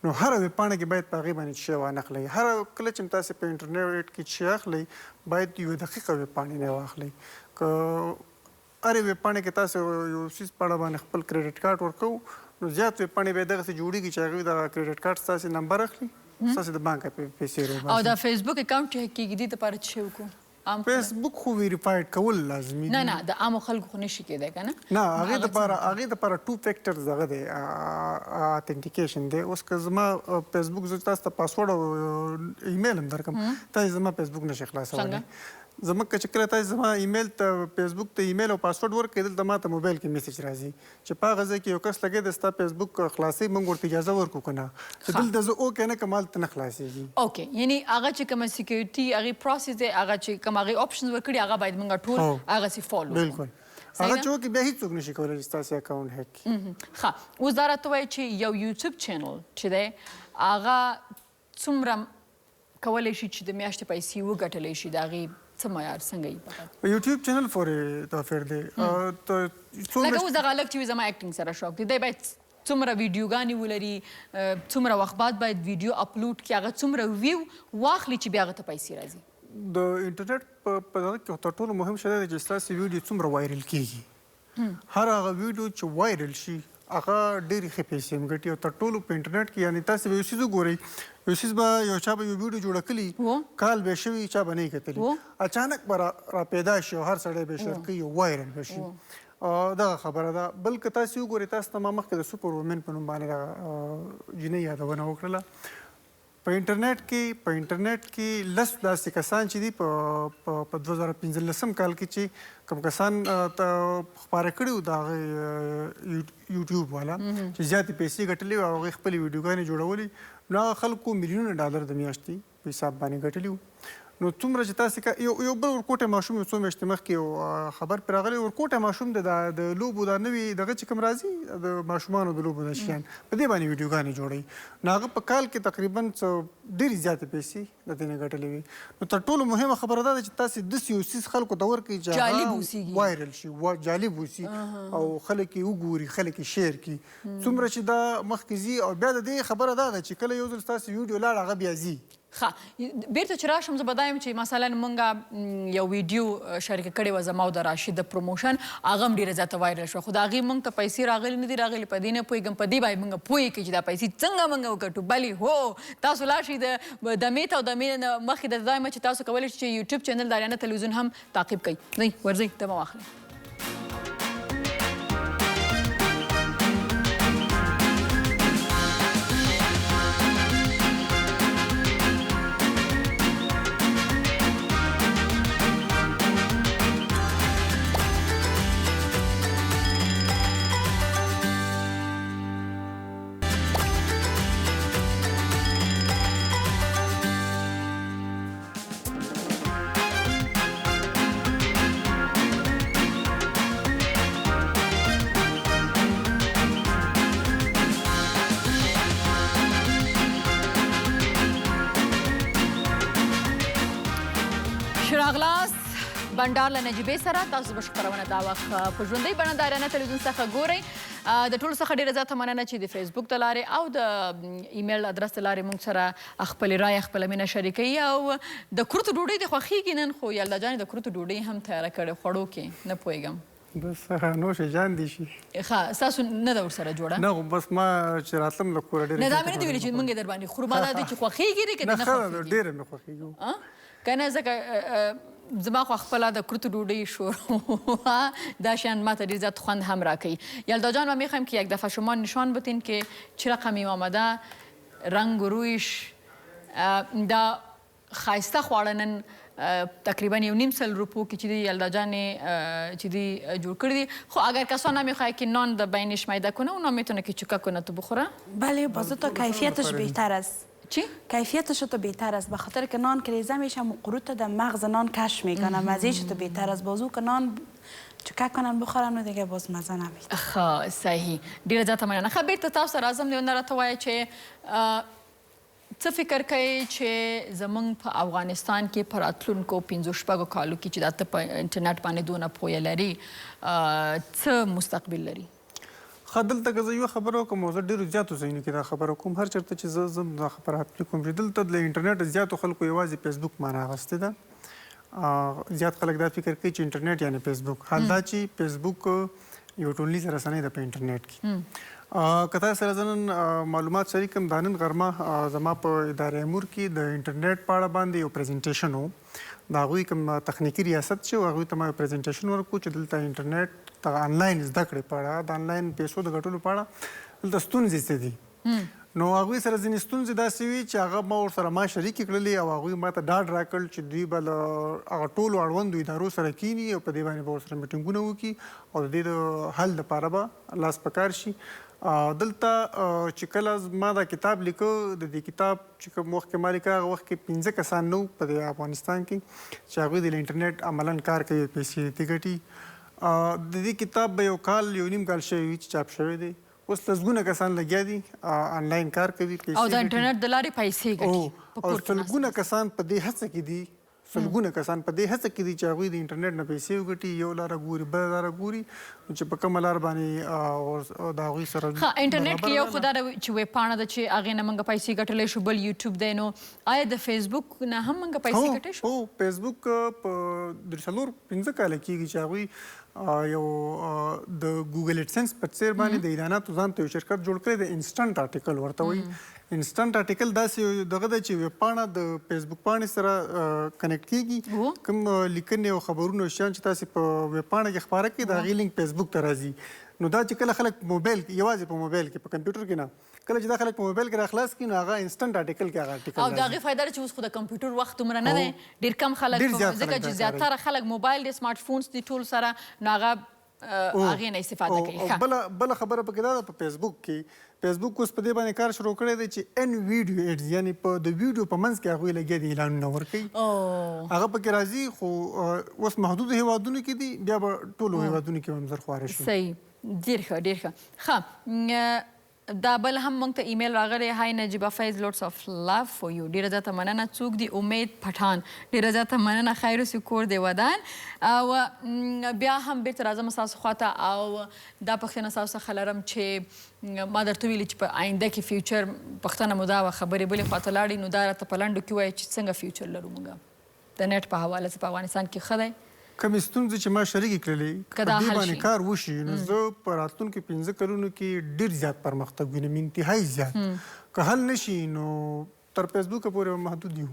نو هره ویب پاڼه کې باید په هغې باندې شی وانخلئ هره کله چې تاسې په انټرنیټ کې شی اخلئ باید یوه دقیقه ویب پاڼې نه واخلئ که هرې ویب پاڼې کې تاسې یو څیز په اړه باندې خپل کریډټ کارت ورکوو نو زیات ویب پاڼې بیا دغسې جوړېږي چې هغوی دغه کریډټ کارت ستاسې نمبر اخلي ستاسې د بانکه پیسې روباسي او دا فیسبوک اکاونټ چې هیک کېږي دې دپاره څه شی وکړو فیسبوک خو ویریفاید کول لازمي دي نه د عامو خلکو خو نشي کېدی که نه نه هغې دپاره ټو فیکټر دغه دی اتنټیکیشن دی اوس که زما فیسبوک زه تاسو ته پاسورډ او ایمیل هم درکړم تاسې زما فیسبوک نشئ خلاصولی زموږ که چې کله تاسې زما ایمیل ته فیسبوک ته ایمیل او پاسورډ ورکړئ دلته ما ته موبایل کې میسج راځي چې په هغه ځای کې یو کس لګی دی ستا فیسبوک خلاصوي موږ ورته اجازه ورکړو که نه چې دلته زه اوکې نه کړم هلته نه خلاصېږي اوکې یعنې هغه چې کومه سکیورټي هغې پروسس دی هغه چې کوم هغې اپشنز ورکړي هغه باید موږ ټول هغسې فالو بلکل هغه چې وکړي بیا هېڅوک نشي کولی چې ستاسې اکاونټ هیک کړي ښه اوس دا راته وایي چې یو یوټیوب چینل چې دی هغه څومره کولی شي چې د میاشتې پیسې وګټلی شي د هغې څه معیار څنګه یي په یوټیوب چینل پورې دا افیر دی لکه اوس دغه هلک چې وي زما اکټینګ سره شوق دی دی باید څومره ویډیوګانې ولري څومره وخت بعد باید ویډیو اپلوډ کړي هغه څومره ویو واخلي چې بیا هغه ته پیسې راځي د انټرنیټ په دغه کې تر ټولو مهم شی دا دی چې ستاسې ویډیو څومره وایرل کېږي هر هغه ویډیو چې وایرل شي هغه ډېرې ښې پیسې هم ګټي او تر ټولو په انټرنیټ کې یعنې تاسې به یو څیز وګورئ یو څیز به یو چا به یو ویډیو جوړه کړي کال به شوي چا به نه یې کتلي اچانک به را پیدا شي او هر سړی به یې شیر کوي او وایرل به شي دغه خبره ده بلکې تاسې وګورئ تاسو ته ما مخکې د سوپر وومن په نوم باندې دغه جینۍ یادونه وکړله په انټرنیټ کې لس داسې کسان چې دي په 2015 کال کې چې کوم کسان خپاره کړي وو د هغه یوټیوب والا چې زیاتې پیسې ګټلې وې او هغوی خپلې ویډیوګانې جوړولې نو هغه خلکو میلیونونه ډالر د میاشتې په حساب باندې ګټلي وو نو څومره چې تاسې یو بل ورکوټی ماشوم یو څو میاشتې مخکې یو خبر پرې راغلی ورکوټی ماشوم د لوبو دا نوي دغه چې کوم راځي د ماشومانو د لوبو د شیان په دې باندې ویډیوګانې جوړوي نو هغه په کال کې تقریبا ډېرې زیاتې پیسې د دې نه ګټلې وي نو تر ټولو مهمه خبره دا ده چې تاسې داسې یو څیز خلکو ته ورکړئ چې هغه وایرل شي جالب اوسي او خلک یې وګوري خلک یې شیر کړي څومره چې دا مخکې ځي او بیا د دې خبره دا ده چې کله یو ځل ستاسې ویډیو لاړ هغه بیا ځي ښه بیرته چې راشم زه به دا یم چې مثلا موږ یو ویډیو شریکه کړې وه زما او د راشد د پروموشن هغه هم ډېره زیاته وایرل شوه خو د هغې موږ ته پیسې راغلي نه دي راغلي په دې نه پوهېږم په دې باید موږ پوهېږو چې دا پیسې څنګه موږ وګټو بلې هو تاسو لاړ شئ د دمې ته او دمې نه مخکې د دا یم چې تاسو کولی شئ چې یوټیوب چینل د اریانا تلویزیون هم تعقیب کړئ ځئ ورځئ دمه واخلئ راغلاست بنډار له نجیبې سره تاسو به خپرونه دا وخت په ژوندۍ بڼه د آریانا تلویزیون څخه ګورئ د ټولو څخه ډېره زیاته مننه چې د فیسبوک د لارې او د ایمیل ادرس د لارې موږ سره خپلې رایې خپله مینه شریکوي او د کورتو ډوډۍ دې خوښېږي نن خو یلدا جانې د کورتو ډوډۍ هم تیاره کړې خوړو کې نه پوهېږم بس نوش جان دي شي ښه ستاسو نه ده ورسره جوړه نه خو بس ما چې راتلم له کوره ډېرې نه دا مې نه دي ویلي چې موږ یې در باندې خورو ما دا دی چې خوښېږي دې که دې نه خوښېږي ډېره مې خوښېږي که نه ځکه زما خو خپله د کورتو ډوډۍ شوروا دا شیان ماته ډېر زیاد خوند هم راکوي یلدا جان و میخوایم که یک دفعه شما نشان بدین که چه رقمی آمده رنگ و رویش دا خایسته خواړه نن تقریبا 1.5 روپو کې چې دی یلدا جانې چې دی جور کړی دی خب اگر کسان نمیخواد که نان در بینش میده کنه اونا میتونه که چوکا کنه تو بخوره بله بازو تا کیفیتش بهتر است چی؟ کیفیتش تو بهتر است به خاطر که نان کریزه میشه و قروت در مغز نان کش میکنه مزهش تو بهتر است بازو که نان چوکا کنن بخورن و دیگه باز مزه نمیده خب صحیح ډیره زیاته مننه ښه بیرته تاسو راځم دی نه راته وایه چې څه فکر کوئ چې زموږ په افغانستان کې په راتلونکو 5-6 کالو کې چې دا ته په انټرنیټ باندې دونه پوهه لري څه مستقبل لري ښه دلته که زه یوه خبره وکړم او زه ډېرو زیاتو ځایونو کې دا خبره کوم هر چېرته چې زه دا خبرات کوم چې دلته له انټرنیټ زیاتو خلکو یوازې فیسبوک معنا اخیستې ده زیات خلک دا فکر کوي چې انټرنیټ یعنې فیسبوک حال دا چې فیسبوک یو ټولنیزه رسنۍ ده په انټرنیټ کې که تاسو سره زه نن معلومات شریکم دا نن غرمه زما په ادارې امور کې د انټرنیټ په اړه باندې یو پریزنټیشن و د هغوی کوم تخنیکي ریاست چې و هغوی ته ما یو پریزنټیشن ورکړو چې دلته انټرنیټ د آنلاین زده کړې په اړه د آنلاین پیسو د ګټلو په اړه دلته ستونزې څه دي نو هغوی سره ځینې ستونزې داسې وي چې هغه ما ورسره ما شریکې کړلې او هغوی ما ته ډاډ راکړل چې دوی به له هغه ټولو اړوندو ادارو سره کیني او په دې باندې به ورسره میټینګونه وکړي او د دې د حل دپاره به لاس په کار شي دلته چې کله ما دا کتاب لیکه د دې کتاب چې کوم وخت کې ما لیکه هغه وخت کې 15 کسان نه په دې افغانستان کې چې هغوی د انټرنیټ عملاً کار کوي پیسې یې ګټي د دې کتاب به یو کال 1.5 کال شوی وي چې چاپ شوی دی اوس لسګونه کسان لګیا دي آنلاین کار کوي او د انټرنیټ د لارې پیسې ګټي او سلګونه کسان په دې هڅه کې دي سلګونه کسان په دې هڅه کې دي چې هغوی د انټرنیټ نه پیسې وګټي یو لاره ګوري بله لاره ګوري چې په کومه لار باندې د هغوی سره ښه انټرنیټ کې یو خو دا ده چې ویبپاڼه ده چې هغې نه موږ پیسې ګټلی شو بل یوټیوب دی نو آیا د فیسبوک نه هم موږ پیسې ګټی شو هو فیسبوک په 4-5 کاله کېږي چې هغوی یو د ګوګل ایډسنس په څیر باندې د اعلاناتو ځان ته یو شرکت جوړ کړی د انسټنټ آرټیکل ورته وایي انسټنټ آرټیکل داسې دغه ده چې ویبپاڼه د فیسبوک پاڼې سره کنیکټ کېږي کوم لیکنې او خبرونه شیان چې تاسې په ویبپاڼه کې خپاره کړي د هغې لینک فیسبوک ته راځي نو دا چې کله خلک موبایل یوازې په موبایل کې په کمپیوټر کې نه کله چې دا خلک په موبایل کې راخلاص کړي نو هغه انسټنټ آرټیکل کې هغه آرټیکل او د هغې فایده ده چې اوس خو د کمپیوټر وخت دومره نه دی ډېر کم خلک ځکه چې زیاتره خلک موبایل د سمارټ فونز دي ټول سره نو هغه هغې نه استفاده کوي بله خبره پکې دا ده په فیسبوک کې فیسبوک اوس په دې باندې کار شروع کړی دی چې ان ویډیو ایډز یعنې په د ویډیو په منځ کې هغوی لګیا دي اعلانونه ورکوي هغه پکې راځي خو اوس محدودو هیوادونو کې دي بیا به ټولو هیوادونو کې هم زر خواره شي صحیح ډېر ښه ډېر ښه ښه دا بل هم موږ ته ایمیل راغلی هاي نجیبه فیض لوټس اف لو فور یو ډېره زیاته مننه څوک دی امید پټان ډېره زیاته مننه خیر اوسې کور دی ودان او بیا هم بیرته راځم ستاسو خواته او دا پوښتنه ستاسو څخه لرم چې ما درته ویلي چې په آینده کې فیوچر پوښتنه مو دا وه خبرې بلې خواته لاړې نو دا راته په لنډو کې ووایه چې څنګه فیوچر لرو موږ د نیټ په حواله څه په افغانستان کې ښه دی کومې ستونزې چې ما شریکې کړلې په دې باندې کار وشي نو زه په راتلونکو 15 کلونو کې ډېر زیات پرمختګ وینم انتهایي زیات که حل نشي نو تر فیسبوکه پورې محدود یو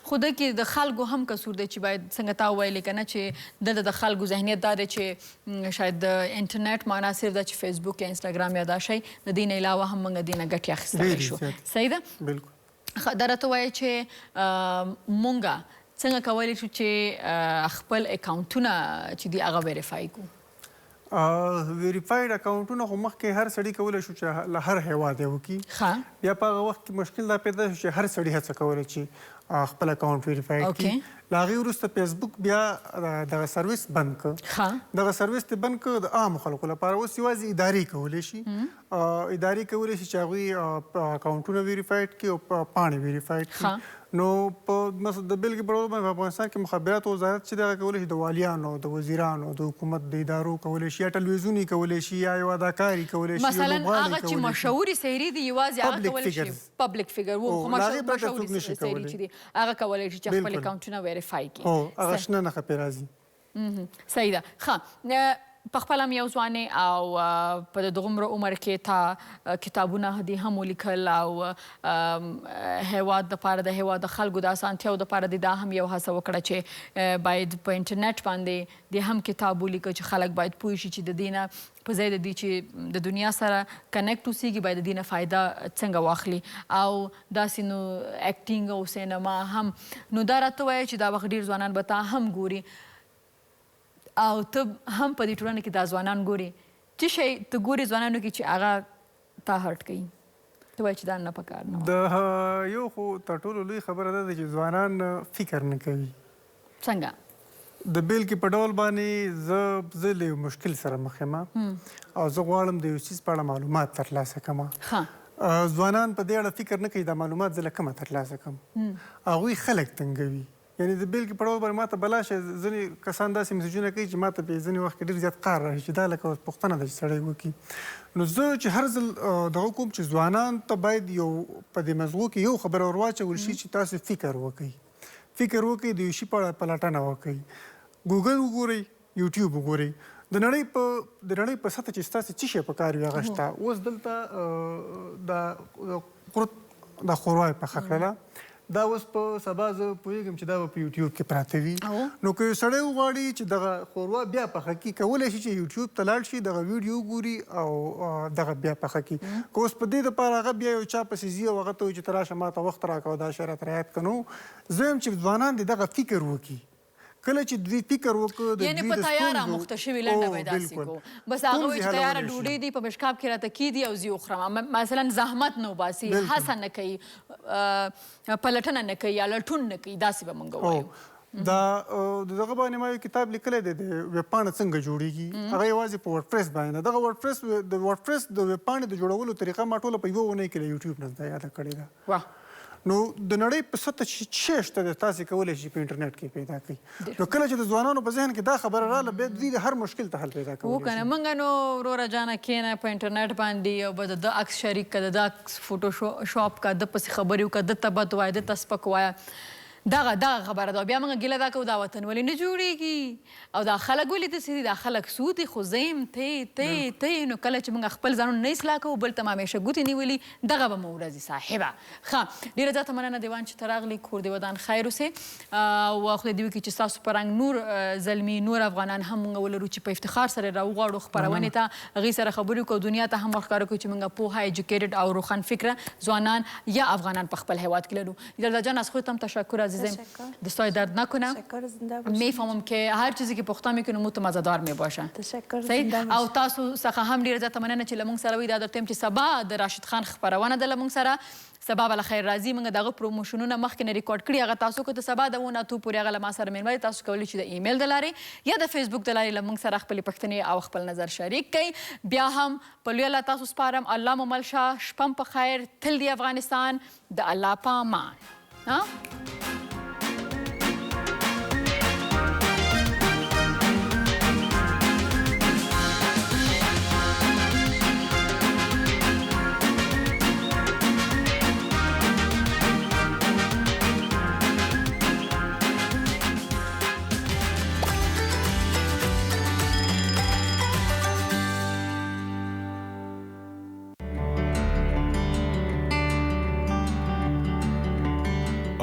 خو ده کې د خلکو هم قصور دی چې باید څنګه تا وویلې که نه چې دلته د خلکو ذهنیت دا دی چې شاید د انټرنیټ معنا صرف دا چې فیسبوک یا انسټاګرام یا دا شی د دې نه علاوه هم موږ دې نه ګټې اخیستلی شو صحیح ده بلکل دا راته وایه چې موږ څنګه کولی شو چې خپل اکاونټونه چې دي هغه ویریفای کړو ویریفاید اکاونټونه خو مخکې هر سړي کولی شو چې له هر هیواد یې وکړي بیا په هغه وخت کې مشکل دا پیدا شو چې هر سړي هڅه کوله چې خپل اکاونټ ویریفای کړي له هغې وروسته فیسبوک بیا دغه سرویس بند کړ. دغه سرویس ته بند کړ د عامو خلکو لپاره. اوس یوازې ادارې کولی شي چې هغوی اکاونټونه ویریفاید کړي او پاڼې ویریفاید کړي. نو په د بېلګې په ډول باندې په افغانستان کې مخابرات وزارت چې دغه کولی شي د والیانو د وزیرانو د حکومت د ادارو کولی شي یا ټلویزیون یې کولی شي یا یو اداکار یې کولی شي مثلا هغه چې مشهورې سیرې دي یوازې هغه کولی شي پبلک فیګر خو مشهورې سیرې چې دي هغه کولی شي چې خپل اکاونټونه ویریفای کړي. هغه شنه نښه پرې راځي. صحیح ده. ښه په خپله هم یو ځوانې او په دغومره عمر کې تا کتابونه دې هم ولیکل او هیواد دپاره د هیواد د خلکو د اسانتیاو دپاره دې دا هم یو هڅه وکړه چې باید په انټرنیټ باندې دې هم کتاب ولیکه چې خلک باید پوه شي چې د دې نه په ځای د دې چې د دنیا سره کنیکټ اوسېږي باید د دې نه فایده څنګه واخلي او داسې نو اکټینګ او سینما هم. نو دا راته ووایه چې دا وخت ډېر ځوانان به تا هم ګوري او ته هم په دې ټولنه کې دا ځوانان ګوري. څه شی ته ګورې ځوانانو کې چې هغه تا هرټ کوي؟ ته وایې چې دا نه پکار نه. د یو خو تر ټولو لوی خبره دا ده چې ځوانان فکر نه کوي. څنګه؟ د بېلګې په ډول باندې زه له یو مشکل سره مخ یم او زه غواړم د یو څیز په اړه معلومات ترلاسه کړم. ځوانان په دې اړه فکر نه کوي دا معلومات زه له کومه ترلاسه کړم. هغوی خلک تنګوي. یعنې د بېلګې په ډول باندې ما ته بلا شی ځینې کسان داسې میسیجونه کوي چې ما ته په ځینې وخت کې ډېر زیات قهر راشي چې دا لکه پوښتنه ده چې سړی وکړي. نو زه چې هر ځل دغه کوم چې ځوانان ته باید یو په دې مضغو کې یو خبره ور واچول شي چې تاسو فکر وکړئ د یو شي په اړه پلټنه وکړئ. ګوګل وګورئ، یوټیوب وګورئ. د نړۍ په سطح چې ستاسې څه شی په کار وي هغه شته. اوس دلته د ښوروا یې پخه کړله. دا اوس په سبا زه پوهېږم چې دا به په یوټیوب کې پراته وي. نو که یو سړی وغواړي چې دغه ښوروا بیا پخه کړي کولی شي چې یوټیوب ته لاړ شي دغه ویډیو وګوري او دغه بیا پخه کړي. که اوس په دې دپاره هغه بیا یو چا پسې ځي او هغه ته وایي چې ته راشه ما ته وخت راکوه دا شی راته رعایت کړه. نو زه یم چې ځوانان دې دغه فکر وکړي. کله چې دوی فکر وکړو د یعنې په تیاره مخته شوي لنډه به یې داسې کوو. بس هغه وایي چې تیاره ډوډۍ دي په مشکاب کې راته کیدي او زه یې وخورم. مثلا زحمت نه وباسي، هڅه نه کوي، پلټنه نه کوي یا لټون نه کوي. داسې به موږ ووایو. د دغه باندې ما یو کتاب لیکلی دی د ویبپاڼه څنګه جوړېږي. هغه یوازې په ورډپریس باندې. دغه ورډپریس د ویبپاڼې د جوړولو طریقه ما ټوله په یوه اونۍ کې له یوټیوب نه زده یاده کړې ده. نو د نړۍ په سطح چې شته ده تاسې کولی شي په انټرنیټ کې پیدا کړئ. نو کله چې د ځوانانو په ذهن کې دا خبره راغله بیا دوی د هر مشکل ته حل پیدا کولی شي. وکنه موږ نو وروره جانه کښېنه په انټرنیټ باندې او به د ده عکس شریک که د ده عکس فوټوشاپ که ده پسې خبرې وکړه ده ته بد وایه ده ته سپک وایه. دغه خبره ده. بیا موږ ګیله دا کوو دا وطن ولې نه جوړېږي او دا خلک ولې داسې دي. دا خلک سو دي خو زه یم ته نو کله چې موږ خپل ځانونه نه اصلاح کوو بل ته مو همیشه ګوتې نیولي دغه به مو ورځي صاحبه. ښه ډېره زیاته مننه دیوان چې ته راغلې. کور دې ودان خیر اوسې او خدای دې وکړي چې ستاسو په رنګ نور زلمي نور افغانان هم موږ ولرو چې په افتخار سره راوغواړو خپرونې ته هغې سره خبرې وکړو دنیا ته هم ورښکاره کړو چې موږ پوهه ایجوکیټډ او روښانفکره ځوانان یا افغانان په خپل هیواد کې لرو. یلدا جان از خودتم تشکر عزیزم. دستای درد نکنه. میفهمم که هر چیزی که پخته میکنه مو مزه‌دار میباشه. تشکر. او تاسو څخه هم ډیره زیاته مننه چې لمونږ سره وي. دا درته چې سبا د راشد خان خبرونه ده لمونږ سره. سبا بله خیر راځي. موږ دغه پروموشنونه مخکې نه ریکارډ کړي هغه تاسو که د سبا د 9 اتو پورې هغه له ما سره مېلمه تاسو کولی شئ د ایمیل د لارې یا د فیسبوک د لارې له موږ سره خپلې پوښتنې او خپل نظر شریک کړئ. بیا هم په لوی الله تاسو سپارم. الله مو مل شه. شپه په خیر. تل دی افغانستان. د الله په امان.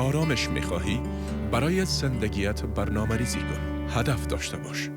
آرامش می‌خواهی؟ برای زندگیت برنامه‌ریزی کن. هدف داشته باش.